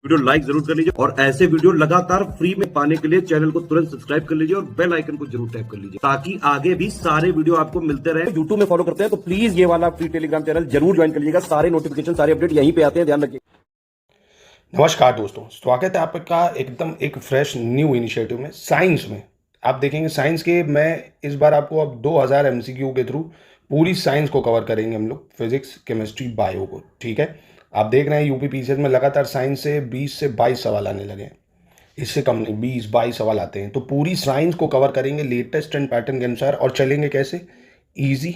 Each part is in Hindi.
वीडियो लाइक जरूर कर लीजिए और ऐसे वीडियो लगातार फ्री में पाने के लिए चैनल को तुरंत सब्सक्राइब कर लीजिए और बेल आइकन को जरूर टैप कर लीजिए ताकि आगे भी सारे वीडियो आपको मिलते रहे। यूट्यूब में फॉलो करते हैं तो प्लीज ये वाला फ्री टेलीग्राम चैनल जरूर ज्वाइन कर लीजिएगा। सारे नोटिफिकेशन सारे अपडेट यहीं पे आते हैं, ध्यान रखिए। नमस्कार दोस्तों, स्वागत है आपका एकदम एक फ्रेश न्यू इनिशिएटिव में। साइंस में आप देखेंगे, साइंस के मैं इस बार आपको अब 2000 एमसीक्यू के थ्रू पूरी साइंस को कवर करेंगे हम लोग, फिजिक्स केमिस्ट्री बायो को। ठीक है, आप देख रहे हैं यूपी पीसीएस में लगातार साइंस से 20 से 22 सवाल आने लगे हैं। इससे कम नहीं, 20-22 सवाल आते हैं। तो पूरी साइंस को कवर करेंगे लेटेस्ट एंड पैटर्न के अनुसार। और चलेंगे कैसे? ईजी,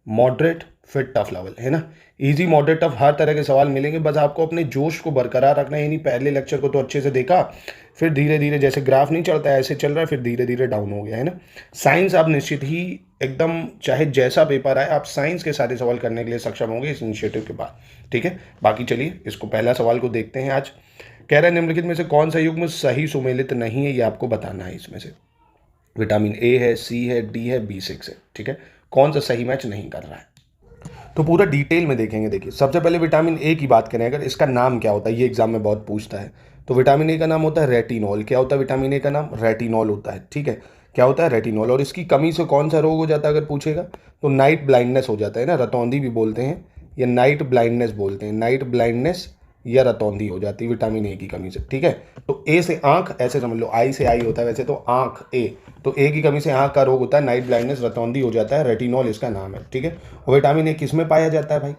मॉडरेट, फिर टफ लेवल, है ना। इजी, मॉडरेट, टफ हर तरह के सवाल मिलेंगे। बस आपको अपने जोश को बरकरार रखना है। यानी पहले लेक्चर को तो अच्छे से देखा, फिर धीरे धीरे जैसे ग्राफ नहीं चलता है ऐसे चल रहा है, फिर धीरे धीरे डाउन हो गया, है ना। साइंस आप निश्चित ही एकदम चाहे जैसा पेपर आए, आप साइंस के सारे सवाल करने के लिए सक्षम होंगे इस इनिशिएटिव के बाद। ठीक है, बाकी चलिए इसको पहला सवाल को देखते हैं। आज कह रहे हैं निम्नलिखित में से कौन सा युग्म सही सुमेलित नहीं है, ये आपको बताना है। इसमें से विटामिन ए है, सी है, डी है, B6 है। ठीक है, कौन सा सही मैच नहीं कर रहा है तो पूरा डिटेल में देखेंगे। देखिए, सबसे पहले विटामिन ए की बात करें अगर, इसका नाम क्या होता है, ये एग्जाम में बहुत पूछता है। तो विटामिन ए का नाम होता है रेटिनॉल। क्या होता है विटामिन ए का नाम? रेटिनॉल होता है। ठीक है, क्या होता है? रेटिनॉल। और इसकी कमी से कौन सा रोग हो जाता है अगर पूछेगा, तो नाइट ब्लाइंडनेस हो जाता है ना, रतौंधी भी बोलते हैं या नाइट ब्लाइंडनेस बोलते हैं। नाइट ब्लाइंडनेस या रतौंधी हो जाती है विटामिन ए की कमी से। ठीक है, तो ए से आंख, ऐसे समझ लो, आई से आई होता है वैसे तो आंख ए, तो ए की कमी से आंख का रोग होता है, नाइट ब्लाइंडनेस, रतौंधी हो जाता है, रेटिनॉल इसका नाम है। ठीक है, और विटामिन ए किस में पाया जाता है भाई?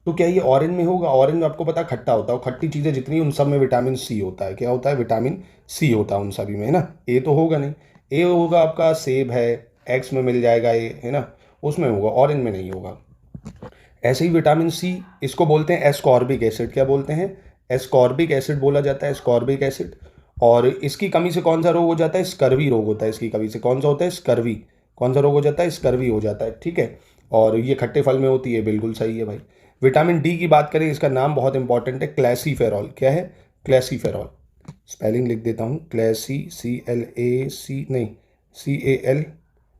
तो क्या ये ऑरेंज में होगा? ऑरेंज आपको पता खट्टा होता है, और खट्टी चीज़ें जितनी उन सब में विटामिन सी होता है। क्या होता है? विटामिन सी होता है उन सभी में, है ना। ए तो होगा नहीं। ए होगा आपका सेब है, एक्स में मिल जाएगा ए, है ना, उसमें होगा, ऑरेंज में नहीं होगा। ऐसे ही विटामिन सी, इसको बोलते हैं एस्कॉर्बिक एसिड। क्या बोलते हैं? एस्कॉर्बिक एसिड बोला जाता है, एस्कॉर्बिक एसिड। और इसकी कमी से कौन सा रोग हो जाता है? स्कर्वी रोग होता है। इसकी कमी से कौन सा होता है? स्कर्वी। कौन सा रोग हो जाता है? स्कर्वी हो जाता है। ठीक है, और ये खट्टे फल में होती है, बिल्कुल सही है भाई। विटामिन डी की बात करें, इसका नाम बहुत इंपॉर्टेंट है, क्लैसीफेरॉल। क्या है? क्लैसीफेरॉल। स्पेलिंग लिख देता हूँ, क्लैसी, CLAC नहीं,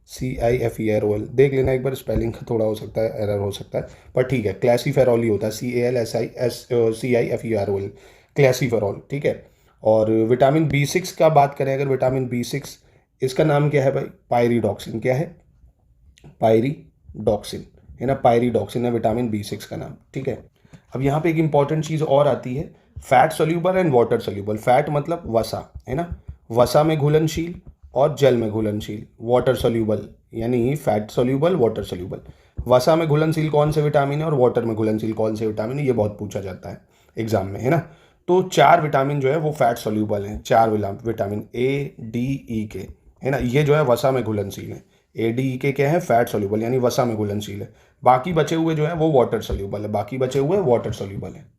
CALCIFEROL। देख लेना एक बार, स्पेलिंग का थोड़ा हो सकता है एरर हो सकता है, पर ठीक है, क्लैसीफेरॉल ही होता है, CALCIFEROL, क्लैसीफेरॉल। ठीक है, और विटामिन B6 का बात करें अगर, विटामिन B6 इसका नाम क्या है भाई? पायरिडॉक्सिन। क्या है? पायरिडॉक्सिन, है ना, पायरिडॉक्सिन है विटामिन B6 का नाम। ठीक है, अब यहाँ पे एक इंपॉर्टेंट चीज़ और आती है, fat soluble and water soluble. Fat मतलब वसा, है ना, वसा में घुलनशील और जल में घुलनशील। वाटर सोल्यूबल यानी फैट सोल्यूबल, वाटर सोल्यूबल। वसा में घुलनशील कौन से विटामिन है और वाटर में घुलनशील कौन से विटामिन है, ये बहुत पूछा जाता है एग्जाम में, है ना। तो 4 विटामिन जो है वो फैट सोल्यूबल हैं, 4 vitamin A, D, E, K, है ना, ये जो है वसा में घुलनशील है। A, D, E, K क्या है? फैट सोल्यूबल यानी वसा में घुलनशील है। बाकी बचे हुए जो है वो वाटर सोल्यूबल है, बाकी बचे हुए वाटर सोल्यूबल है।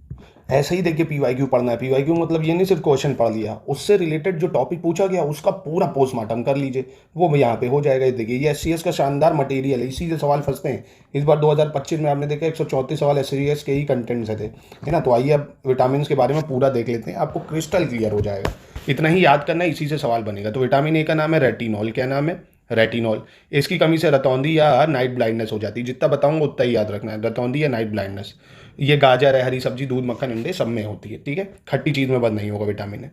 ऐसे ही देखिए, PYQ पढ़ना है। PYQ मतलब ये नहीं सिर्फ क्वेश्चन पढ़ लिया, उससे रिलेटेड जो टॉपिक पूछा गया उसका पूरा पोस्टमार्टम कर लीजिए, वो यहाँ पे हो जाएगा। देखिए, ये SCS का शानदार मटेरियल है, इसी से सवाल फंसते हैं। इस बार 2025 में आपने देखा 134 सवाल SCS के ही कंटेंट से थे, है ना। तो आइए अब विटामिन के बारे में पूरा देख लेते हैं, आपको क्रिस्टल क्लियर हो जाएगा। इतना ही याद करना है, इसी से सवाल बनेगा। तो विटामिन ए का नाम है रेटिनॉल। क्या नाम है? रेटिनॉल। इसकी कमी से रतौंधी या नाइट ब्लाइंडनेस हो जाती है। जितना बताऊंगा उतना ही याद रखना है, रतौंधी या नाइट ब्लाइंडनेस। ये गाजर है, हरी सब्जी, दूध, मक्खन, अंडे सब में होती है। ठीक है, खट्टी चीज़ में बंद नहीं होगा विटामिन है।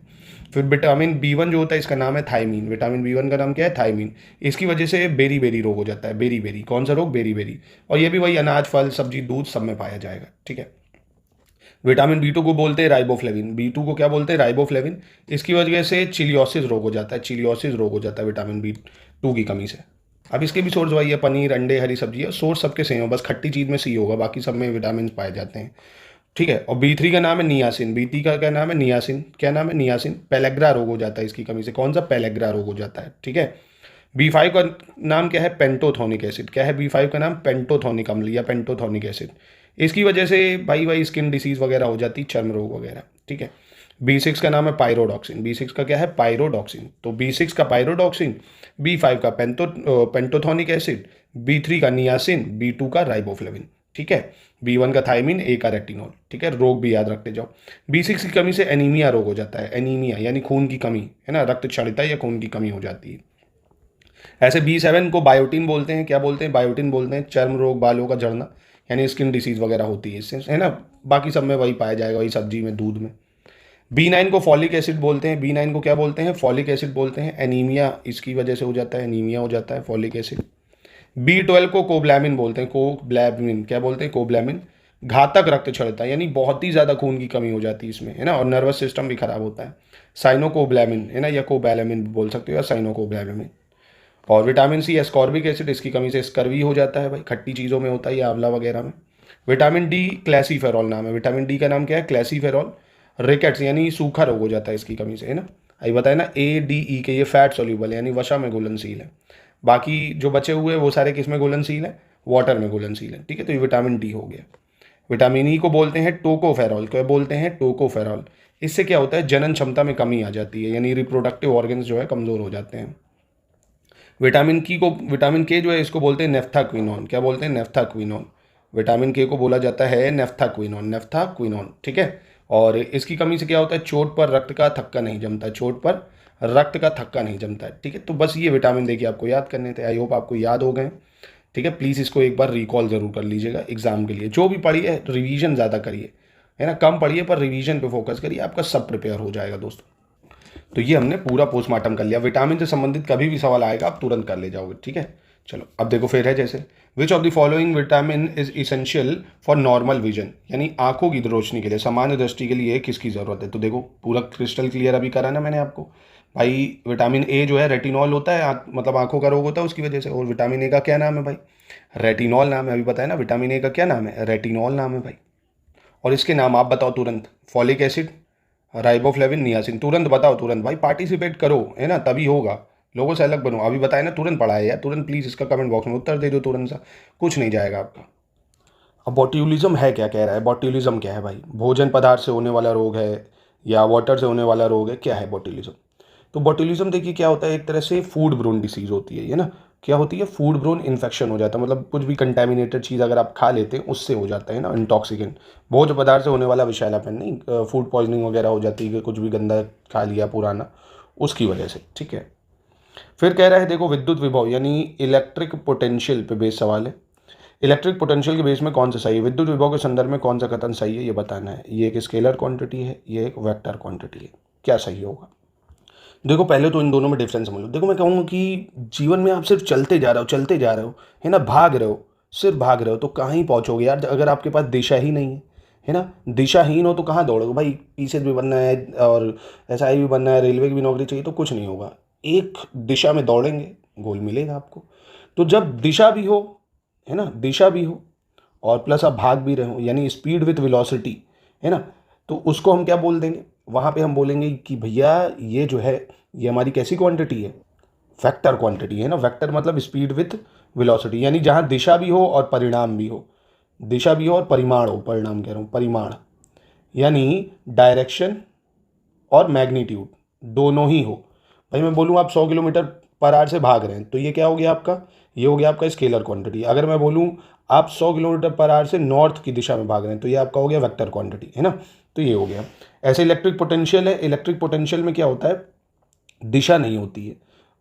फिर विटामिन B1 जो होता है, इसका नाम है थायमीन। विटामिन B1 का नाम क्या है? थायमीन। इसकी वजह से बेरी बेरी रोग हो जाता है। बेरी बेरी, कौन सा रोग? Beriberi. और ये भी वही अनाज, फल, सब्जी, दूध सब में पाया जाएगा। ठीक है, विटामिन B2 को बोलते हैं राइबोफ्लेविन। B2 को क्या बोलते हैं? राइबोफ्लेविन। इसकी वजह से चिलियोसिस रोग हो जाता है, चिलियोसिस रोग हो जाता है विटामिन B2 की कमी से। अब इसके भी सोर्स वही है, पनीर, अंडे, हरी सब्जी है, सोर्स सबके सेम है, बस खट्टी चीज़ में सी होगा, बाकी सब में विटामिन पाए जाते हैं। ठीक है, और B3 का नाम है नियासिन। B3 का क्या नाम है? नियासिन। क्या नाम है? नियासिन। पेलेग्रा रोग हो जाता है इसकी कमी से। कौन सा? पेलेग्रा रोग हो जाता है। ठीक है, B5 का नाम क्या है? पेंटोथोनिक एसिड। क्या है B5 का नाम? पेंटोथोनिक अम्ल या पेंटोथोनिक एसिड। इसकी वजह से भाई भाई स्किन डिसीज वगैरह हो जाती, चर्म रोग वगैरह। ठीक है, B6 का नाम है पायरोडॉक्सिन। B6 का क्या है? पायरोडॉक्सिन। तो B6 का पायरोडॉक्सिन, B5 का पेंटोथोनिक एसिड, B3 का नियासिन, B2 का राइबोफ्लेविन। ठीक है, B1 का थायमीन, A का रेटिनॉल। ठीक है, रोग भी याद रखते जाओ। B6 की कमी से एनीमिया रोग हो जाता है। एनीमिया यानी खून की कमी, है ना, रक्त क्षणिता या खून की कमी हो जाती है। ऐसे B7 को बायोटिन बोलते हैं। क्या बोलते हैं? बायोटिन बोलते हैं। चर्म रोग, बालों का झड़ना यानी स्किन डिसीज वगैरह होती है इससे, है ना। बाकी सब में वही पाया जाएगा, वही सब्जी में, दूध में। B9 को फॉलिक एसिड बोलते हैं, B9 को क्या बोलते हैं, फॉलिक एसिड बोलते हैं। एनीमिया इसकी वजह से हो जाता है, एनीमिया हो जाता है, फॉलिक एसिड। B12 को कोब्लैमिन बोलते हैं, कोब्लैमिन क्या बोलते हैं, कोब्लैमिन। घातक रक्त क्षरणता, यानी बहुत ही ज़्यादा खून की कमी हो जाती है इसमें, है ना, और नर्वस सिस्टम भी खराब होता है। साइनोकोब्लैमिन, है ना, या कोबैलामिन बोल सकते हो, या साइनोकोब्लैमिन। और विटामिन सी एस्कॉर्बिक एसिड, इसकी कमी से स्कर्वी हो जाता है भाई, खट्टी चीज़ों में होता है, ये आंवला वगैरह में। विटामिन डी, क्लैसीफेरॉल नाम है, विटामिन डी का नाम क्या है, क्लैसीफेरॉल। रिकेट्स यानी सूखा रोग हो जाता है इसकी कमी से, है ना। अभी बताया ना, ADE के ये फैट सोल्यूबल है, यानी वसा में घुलनशील है। बाकी जो बचे हुए वो सारे किस में घुलनशील है, वाटर में घुलनशील है, ठीक है। तो ये विटामिन डी हो गया। विटामिन ई को बोलते हैं टोकोफेरॉल, क्या बोलते हैं, टोकोफेरॉल। इससे क्या होता है, जनन क्षमता में कमी आ जाती है, यानी रिप्रोडक्टिव ऑर्गन्स जो है कमज़ोर हो जाते हैं। विटामिन के जो है इसको बोलते हैं नेफ्थाक्विनोन, क्या बोलते हैं, नेफ्थाक्विनोन। विटामिन के को बोला जाता है नेफ्थाक्विनोन, नेफ्थाक्विनोन, ठीक है। और इसकी कमी से क्या होता है, चोट पर रक्त का थक्का नहीं जमता, चोट पर रक्त का थक्का नहीं जमता है, ठीक है। तो बस ये विटामिन देखिए आपको याद करने थे, आई होप आपको याद हो गए, ठीक है। प्लीज़ इसको एक बार रिकॉल जरूर कर लीजिएगा एग्जाम के लिए। जो भी पढ़िए रिवीजन ज़्यादा करिए, है ना, कम पढ़िए पर रिवीजन पे फोकस करिए, आपका सब प्रिपेयर हो जाएगा दोस्तों। तो ये हमने पूरा पोस्टमार्टम कर लिया। विटामिन से संबंधित कभी भी सवाल आएगा आप तुरंत कर ले जाओगे, ठीक है। चलो अब देखो फिर है जैसे, विच of the following vitamin is essential for normal vision, यानी आंखों की रोशनी के लिए, सामान्य दृष्टि के लिए किसकी जरूरत है। तो देखो पूरा क्रिस्टल क्लियर अभी करा ना मैंने आपको भाई। विटामिन ए जो है रेटिनॉल होता है, मतलब आंखों का रोग होता है उसकी वजह से। और विटामिन ए का क्या नाम है भाई, रेटिनॉल नाम है। अभी बताया ना, विटामिन ए का क्या नाम है, रेटिनॉल नाम है भाई। और इसके नाम आप बताओ तुरंत, फॉलिक एसिड, राइबोफ्लेविन, नियासिन। तुरंत बताओ, तुरंत भाई, पार्टिसिपेट करो, है ना, तभी होगा। लोगों से अलग बनो। अभी बताए ना, तुरंत पढ़ा है यार, तुरंत प्लीज़ इसका कमेंट बॉक्स में उत्तर दे दो तुरंत सा, कुछ नहीं जाएगा आपका। अब बॉट्यूलिज्म है क्या, कह रहा है बॉट्यूलिज्म क्या है भाई, भोजन पदार्थ से होने वाला रोग है या वाटर से होने वाला रोग है, क्या है बॉट्यूलिज्म। तो बॉट्यूलिज्म देखिए क्या होता है, एक तरह से फूड ब्रोन डिसीज होती है ना, क्या होती है, फूड ब्रोन इन्फेक्शन हो जाता है, मतलब कुछ भी कंटेमिनेटेड चीज़ अगर आप खा लेते हैं उससे हो जाता है ना, इंटॉक्सिकेंट। भोज्य पदार्थ से होने वाला विषैलापन नहीं, फूड पॉइजनिंग वगैरह हो जाती है कि कुछ भी गंदा खा लिया पुराना, उसकी वजह से, ठीक है। फिर कह रहा है देखो, विद्युत विभव यानी इलेक्ट्रिक पोटेंशियल पे बेस सवाल है। इलेक्ट्रिक पोटेंशियल के बेस में कौन सा सही है, विद्युत विभव के संदर्भ में कौन सा कथन सही है, ये बताना है। ये एक स्केलर क्वांटिटी है, ये एक वेक्टर क्वांटिटी है, क्या सही होगा। देखो पहले तो इन दोनों में डिफरेंस समझ लो। देखो मैं कहूँगा कि जीवन में आप सिर्फ चलते जा रहे हो, चलते जा रहे हो, है ना, भाग रहे हो, सिर्फ भाग रहे हो, तो कहाँ ही पहुँचोगे यार, अगर आपके पास दिशा ही नहीं है ना, दिशाहीन हो तो कहाँ दौड़ोगे भाई। पीछे भी बनना है और SI भी बनना है, रेलवे की भी नौकरी चाहिए, तो कुछ नहीं होगा। एक दिशा में दौड़ेंगे, गोल मिलेगा आपको। तो जब दिशा भी हो, है ना, दिशा भी हो और प्लस आप भाग भी रहे हो, यानी स्पीड विथ वेलोसिटी, है ना, तो उसको हम क्या बोल देंगे, वहाँ पे हम बोलेंगे कि भैया ये जो है ये हमारी कैसी क्वांटिटी है, वेक्टर क्वांटिटी है ना। वेक्टर मतलब स्पीड विथ वेलोसिटी, यानी जहाँ दिशा भी हो और परिणाम भी हो, दिशा भी हो और परिमाण हो, परिणाम कह रहा हूँ, परिमाण, यानी डायरेक्शन और मैग्नीट्यूड दोनों ही हो। भाई मैं बोलूँ आप 100 किलोमीटर पर आवर से भाग रहे हैं, तो ये क्या हो गया आपका, ये हो गया आपका स्केलर क्वांटिटी। अगर मैं बोलूँ आप 100 किलोमीटर पर आवर से नॉर्थ की दिशा में भाग रहे हैं, तो ये आपका हो गया वेक्टर क्वांटिटी, है ना। तो ये हो गया। ऐसे इलेक्ट्रिक पोटेंशियल है, इलेक्ट्रिक पोटेंशियल में क्या होता है, दिशा नहीं होती है,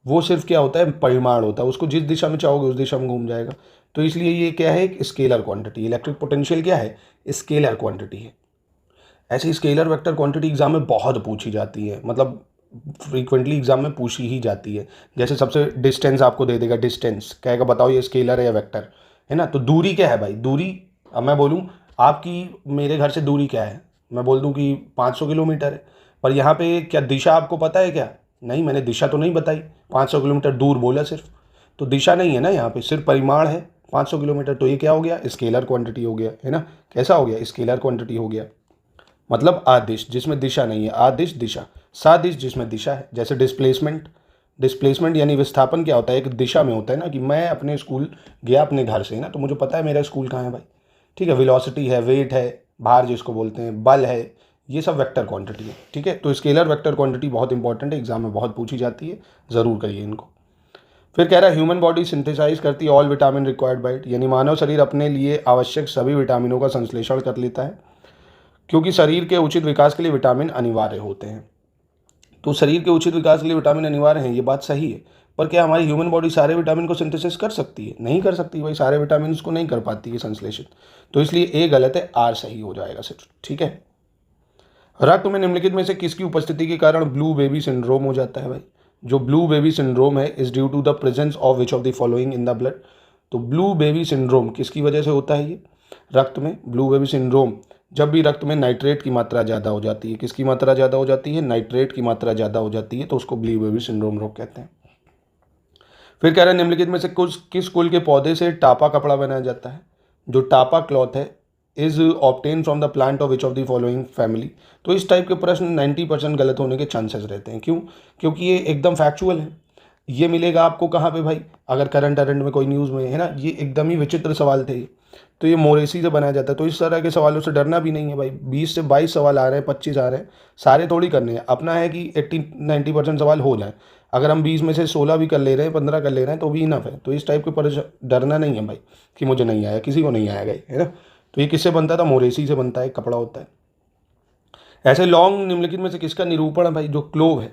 वो सिर्फ क्या होता है, परिमाण होता है, उसको जिस दिशा में चाहोगे उस दिशा में घूम जाएगा। तो इसलिए ये क्या है, एक स्केलर क्वांटिटी। इलेक्ट्रिक पोटेंशियल क्या है, स्केलर क्वांटिटी है। ऐसे स्केलर वेक्टर क्वांटिटी एग्जाम में बहुत पूछी जाती है, मतलब फ्रीक्वेंटली एग्जाम में पूछी ही जाती है। जैसे सबसे डिस्टेंस आपको दे देगा, डिस्टेंस कहेगा बताओ ये स्केलर है या वेक्टर, है ना। तो दूरी क्या है भाई, दूरी, अब मैं बोलूँ आपकी मेरे घर से दूरी क्या है, मैं बोल दूँ कि 500 किलोमीटर है, पर यहाँ पे क्या दिशा आपको पता है क्या, नहीं, मैंने दिशा तो नहीं बताई, 500 किलोमीटर दूर बोला सिर्फ, तो दिशा नहीं है ना, यहाँ पे सिर्फ परिमाण है 500 किलोमीटर। तो ये क्या हो गया, स्केलर क्वांटिटी हो गया, है ना। कैसा हो गया, स्केलर क्वांटिटी हो गया, मतलब आदिश जिसमें दिशा नहीं है, आदिश दिशा, सादिश जिसमें दिशा है। जैसे डिस्प्लेसमेंट, डिस्प्लेसमेंट यानी विस्थापन क्या होता है, एक दिशा में होता है ना, कि मैं अपने स्कूल गया अपने घर से, ना, तो मुझे पता है मेरा स्कूल कहाँ है भाई, ठीक है। वेलोसिटी है, वेट है, भार जिसको बोलते हैं, बल है, ये सब वेक्टर क्वांटिटी है, ठीक है। तो स्केलर वेक्टर क्वांटिटी बहुत इंपॉर्टेंट है, एग्जाम में बहुत पूछी जाती है, ज़रूर करिए इनको। फिर कह रहा है ह्यूमन बॉडी सिंथेसाइज करती है all vitamin required by it, यानी मानव शरीर अपने लिए आवश्यक सभी विटामिनों का संश्लेषण कर लेता है, क्योंकि शरीर के उचित विकास के लिए विटामिन अनिवार्य होते हैं। तो शरीर के उचित विकास के लिए विटामिन अनिवार्य हैं, ये बात सही है, पर क्या हमारी ह्यूमन बॉडी सारे विटामिन को सिंथेसिस कर सकती है, नहीं कर सकती भाई, सारे विटामिन को नहीं कर पाती है संश्लेषित। तो इसलिए ए गलत है, आर सही हो जाएगा सिर्फ, ठीक है। रक्त में निम्नलिखित में से किसकी उपस्थिति के कारण ब्लू बेबी सिंड्रोम हो जाता है भाई? जो ब्लू बेबी सिंड्रोम है is due to the presence of which of the following in the blood. तो ब्लू बेबी सिंड्रोम किसकी वजह से होता है? ये रक्त में ब्लू बेबी सिंड्रोम जब भी रक्त में नाइट्रेट की मात्रा ज़्यादा हो जाती है। किसकी मात्रा ज़्यादा हो जाती है? नाइट्रेट की मात्रा ज़्यादा हो जाती है, तो उसको ब्लू बेबी सिंड्रोम रोग कहते हैं। फिर कह रहे हैं निम्नलिखित में से किस कुल के पौधे से टापा कपड़ा बनाया जाता है? जो टापा क्लॉथ है is obtain from the plant of which of the following family. तो इस टाइप के प्रश्न 90% गलत होने के चांसेस रहते हैं। क्यों? क्योंकि ये एकदम फैक्चुअल है। ये मिलेगा आपको कहाँ पे भाई? अगर करंट अरेंट में कोई न्यूज़ में है ना, ये एकदम ही विचित्र सवाल थे। तो ये मोरेसी से बनाया जाता है। तो इस तरह के सवालों से डरना भी नहीं है भाई। 20 से 22 सवाल आ रहे हैं, 25 आ रहे हैं, सारे थोड़ी करने हैं। अपना है कि 80-90% सवाल हो जाए। अगर हम 20 में से 16 भी कर ले रहे हैं, 15 कर ले रहे हैं, तो भी इनफ है। तो इस टाइप के पर डरना नहीं है भाई कि मुझे नहीं आया, किसी को नहीं आएगा, है ना। तो ये किससे बनता था? मोरेसी से बनता है, कपड़ा होता है। ऐसे लॉन्ग निम्नलिखित में से किसका निरूपण है भाई? जो क्लोव है,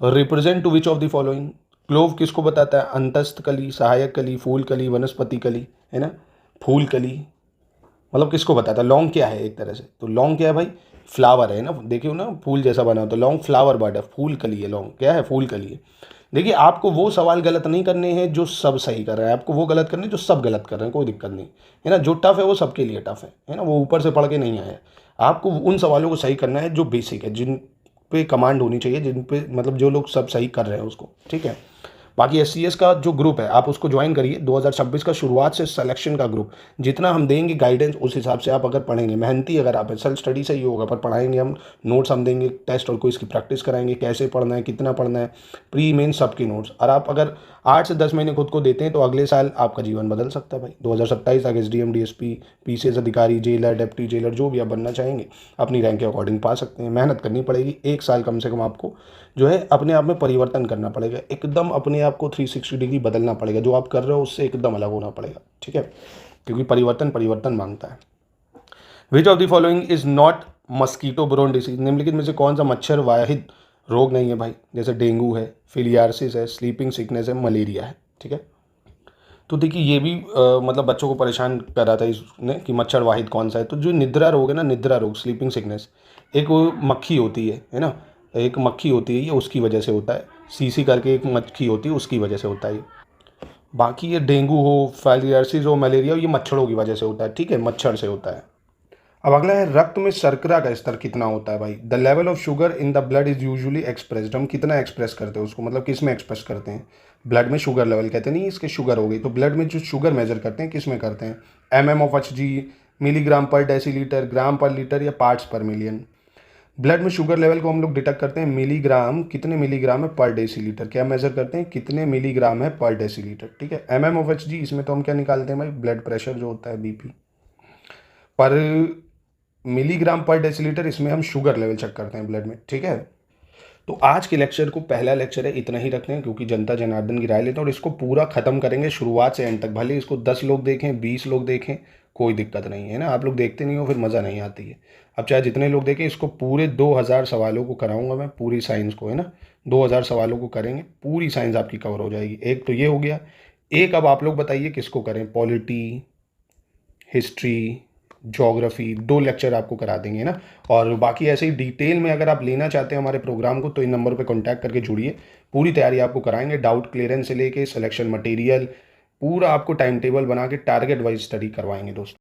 represent to which of the following. Clove किसको बताता है? अंतस्थ कली, सहायक कली, फूल कली, वनस्पति कली, है ना। फूल कली मतलब किसको बताता है? लॉन्ग क्या है एक तरह से? तो लॉन्ग क्या है भाई? फ्लावर है ना, देखियो ना, फूल जैसा बना हो, तो लॉन्ग फ्लावर बर्ड है, फूल कली है। लॉन्ग क्या है? फूल कली है। देखिए, आपको वो सवाल गलत नहीं करने हैं जो सब सही कर रहे हैं, आपको वो गलत करने हैं जो सब गलत कर रहे हैं, कोई दिक्कत नहीं है ना। जो टफ है वो सबके लिए टफ है ना, वो ऊपर से पढ़ के नहीं आया। आपको उन सवालों को सही करना है जो बेसिक है, जिन पे कमांड होनी चाहिए, जिन पे मतलब जो लोग सब सही कर रहे हैं उसको, ठीक है। बाकी SCS का जो ग्रुप है आप उसको ज्वाइन करिए। 2026 का शुरुआत से सिलेक्शन का ग्रुप, जितना हम देंगे गाइडेंस उस हिसाब से आप अगर पढ़ेंगे, मेहनती अगर आप सेल्फ स्टडी से ही होगा, पर पढ़ाएंगे हम, नोट्स हम देंगे, टेस्ट और क्विज की प्रैक्टिस कराएंगे, कैसे पढ़ना है, कितना पढ़ना है, प्री मेन सबके नोट्स। और आप अगर 8 से 10 महीने खुद को देते हैं तो अगले साल आपका जीवन बदल सकता है भाई। 2027 तक SDM DSP PCS अधिकारी, जेलर, डेप्टी जेलर, जो भी आप बनना चाहेंगे अपनी रैंक के अकॉर्डिंग पा सकते हैं। मेहनत करनी पड़ेगी, 1 साल कम से कम आपको जो है अपने आप में परिवर्तन करना पड़ेगा, एकदम अपने आप को 360 डिग्री बदलना पड़ेगा। जो आप कर रहे हो उससे एकदम अलग होना पड़ेगा, ठीक है, क्योंकि परिवर्तन मांगता है। विच of the following is not mosquito boron disease. निम्नलिखित में से कौन सा मच्छर वाहिद रोग नहीं है भाई? जैसे डेंगू है, फिलियारसिस है, स्लीपिंग सिकनेस है, मलेरिया है, ठीक है। तो देखिए ये भी मतलब बच्चों को परेशान कर रहा था इसने कि मच्छर वाहिद कौन सा है। तो जो निद्रा रोग है ना, निद्रा रोग, स्लीपिंग सिकनेस, एक वो मक्खी होती है ना, एक मक्खी होती है, ये उसकी वजह से होता है। सीसी करके एक मक्खी होती है, उसकी वजह से होता है ये। बाकी ये डेंगू हो, फाइलियर्सिस हो, मलेरिया हो, ये मच्छरों की वजह से होता है, ठीक है, मच्छर से होता है। अब अगला है रक्त में शर्करा का स्तर कितना होता है भाई? The level of sugar in the blood is usually expressed. हम कितना एक्सप्रेस करते हैं उसको, मतलब किस में एक्सप्रेस करते हैं? ब्लड में शुगर लेवल कहते हैं, नहीं इसके शुगर हो गई, तो ब्लड में जो शुगर मेजर करते हैं किस में करते हैं? MM/Hg, मिलीग्राम पर डेसीलीटर, ग्राम पर लीटर, या पार्ट्स पर मिलियन। ब्लड में शुगर लेवल को हम लोग डिटेक्ट करते हैं मिलीग्राम, कितने मिलीग्राम है पर डेसीलीटर। क्या मेजर करते हैं? कितने मिलीग्राम है पर डेसीलीटर, ठीक है। MM/Hg, इसमें तो हम क्या निकालते हैं भाई? ब्लड प्रेशर जो होता है, BP। पर मिलीग्राम पर डेसीलीटर, इसमें हम शुगर लेवल चेक करते हैं ब्लड में, ठीक है। तो आज के लेक्चर को, पहला लेक्चर है, इतना ही रखते हैं, क्योंकि जनता जनार्दन की राय लेते हैं और इसको पूरा खत्म करेंगे शुरुआत से एंड तक। भले इसको 10 लोग देखें, 20 लोग देखें, कोई दिक्कत नहीं है ना। आप लोग देखते नहीं हो फिर मज़ा नहीं आती है। अब चाहे जितने लोग देखें, इसको पूरे 2000 सवालों को कराऊंगा मैं, पूरी साइंस को, है ना। 2000 सवालों को करेंगे, पूरी साइंस आपकी कवर हो जाएगी। एक तो ये हो गया। एक अब आप लोग बताइए किसको करें? पॉलिटी, हिस्ट्री, ज्योग्राफी, 2 लेक्चर आपको करा देंगे ना। और बाकी ऐसे ही डिटेल में अगर आप लेना चाहते हैं हमारे प्रोग्राम को, तो इन नंबर पे कांटेक्ट करके जुड़िए। पूरी तैयारी आपको कराएंगे, डाउट क्लियरेंस से लेके सिलेक्शन मटेरियल, पूरा आपको टाइम टेबल बना के टारगेट वाइज स्टडी करवाएंगे दोस्तों।